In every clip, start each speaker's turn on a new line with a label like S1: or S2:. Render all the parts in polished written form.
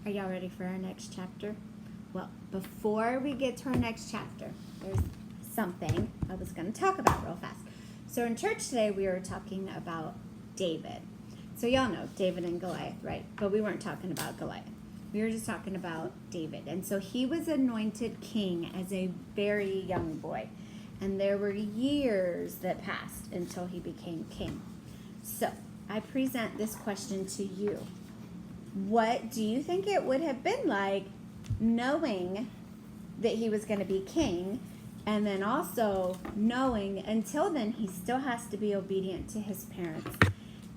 S1: Are y'all ready for our next chapter? Well, before we get to our next chapter, there's something I was going to talk about real fast. So in church today, we were talking about David. So y'all know David and Goliath, right? But we weren't talking about Goliath. We were just talking about David. And so he was anointed king as a very young boy. And there were years that passed until he became king. So I present this question to you. What do you think it would have been like knowing that he was going to be king, and then also knowing until then he still has to be obedient to his parents,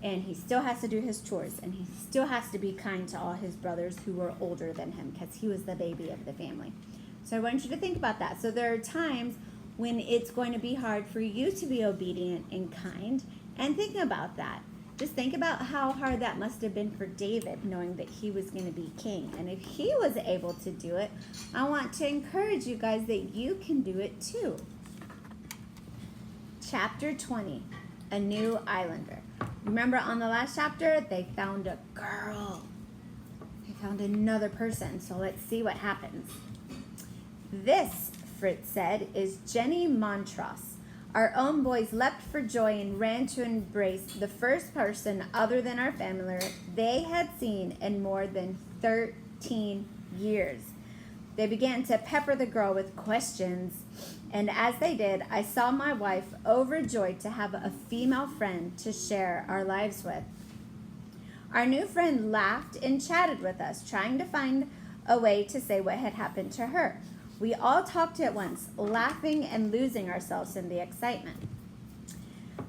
S1: and he still has to do his chores, and he still has to be kind to all his brothers who were older than him because he was the baby of the family? So I want you to think about that. So there are times when it's going to be hard for you to be obedient and kind, and think about that. Just think about how hard that must have been for David, knowing that he was going to be king. And if he was able to do it, I want to encourage you guys that you can do it too. Chapter 20, A New Islander. Remember on the last chapter, they found a girl. They found another person. So let's see what happens. This, Fritz said, is Jenny Montross. Our own boys leapt for joy and ran to embrace the first person other than our family they had seen in more than 13 years. They began to pepper the girl with questions, and as they did, I saw my wife overjoyed to have a female friend to share our lives with. Our new friend laughed and chatted with us, trying to find a way to say what had happened to her. We all talked at once, laughing and losing ourselves in the excitement.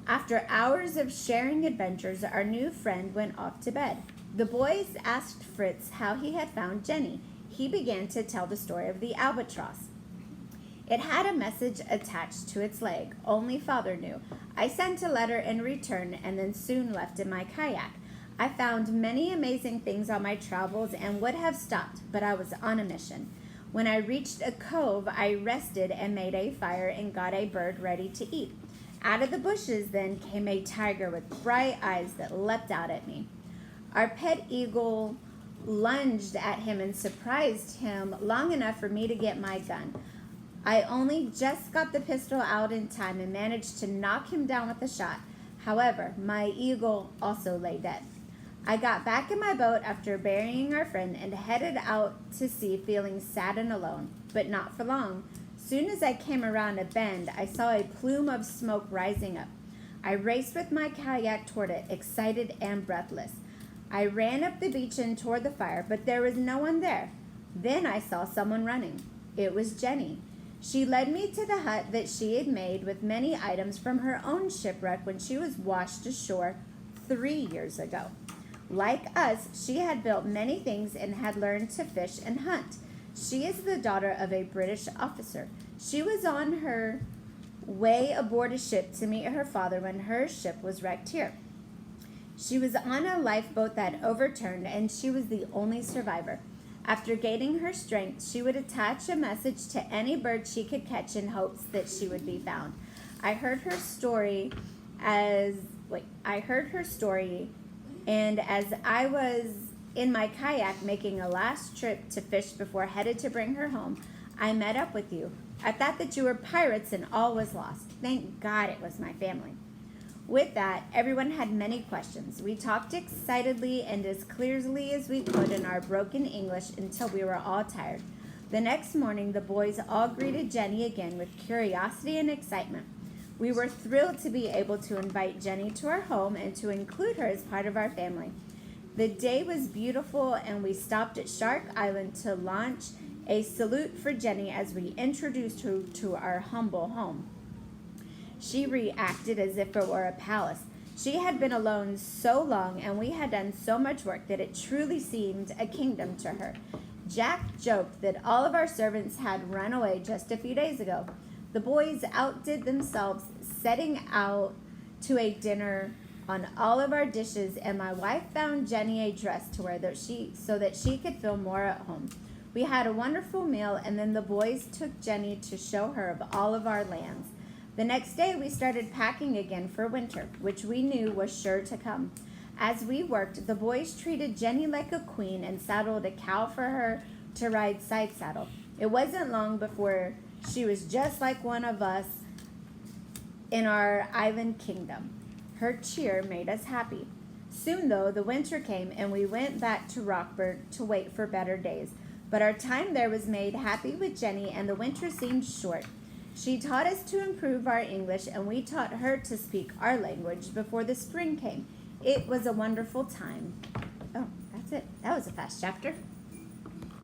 S1: After hours of sharing adventures, our new friend went off to bed. The boys asked Fritz how he had found Jenny. He began to tell the story of the albatross. It had a message attached to its leg. Only Father knew. I sent a letter in return and then soon left in my kayak. I found many amazing things on my travels and would have stopped, but I was on a mission. When I reached a cove, I rested and made a fire and got a bird ready to eat. Out of the bushes then came a tiger with bright eyes that leapt out at me. Our pet eagle lunged at him and surprised him long enough for me to get my gun. I only just got the pistol out in time and managed to knock him down with a shot. However, my eagle also lay dead. I got back in my boat after burying our friend and headed out to sea feeling sad and alone, but not for long. Soon as I came around a bend, I saw a plume of smoke rising up. I raced with my kayak toward it, excited and breathless. I ran up the beach and toward the fire, but there was no one there. Then I saw someone running. It was Jenny. She led me to the hut that she had made with many items from her own shipwreck when she was washed ashore 3 years ago. Like us, she had built many things and had learned to fish and hunt. She is the daughter of a British officer. She was on her way aboard a ship to meet her father when her ship was wrecked here. She was on a lifeboat that overturned, and she was the only survivor. After gaining her strength, she would attach a message to any bird she could catch in hopes that she would be found. I heard her story, and as I was in my kayak making a last trip to fish before headed to bring her home, I met up with you. I thought that you were pirates and all was lost. Thank God it was my family. With that, everyone had many questions. We talked excitedly and as clearly as we could in our broken English until we were all tired. The next morning, the boys all greeted Jenny again with curiosity and excitement. We were thrilled to be able to invite Jenny to our home and to include her as part of our family. The day was beautiful, and we stopped at Shark Island to launch a salute for Jenny as we introduced her to our humble home. She reacted as if it were a palace. She had been alone so long, and we had done so much work that it truly seemed a kingdom to her. Jack joked that all of our servants had run away just a few days ago. The boys outdid themselves, setting out to a dinner on all of our dishes, and my wife found Jenny a dress to wear so that she could feel more at home. We had a wonderful meal, and then the boys took Jenny to show her of all of our lands. The next day, we started packing again for winter, which we knew was sure to come. As we worked, the boys treated Jenny like a queen and saddled a cow for her to ride side saddle. It wasn't long before she was just like one of us in our island kingdom. Her cheer made us happy. Soon, though, the winter came and we went back to Rockburg to wait for better days. But our time there was made happy with Jenny, and the winter seemed short. She taught us to improve our English, and we taught her to speak our language before the spring came. It was a wonderful time. Oh, that's it. That was a fast chapter.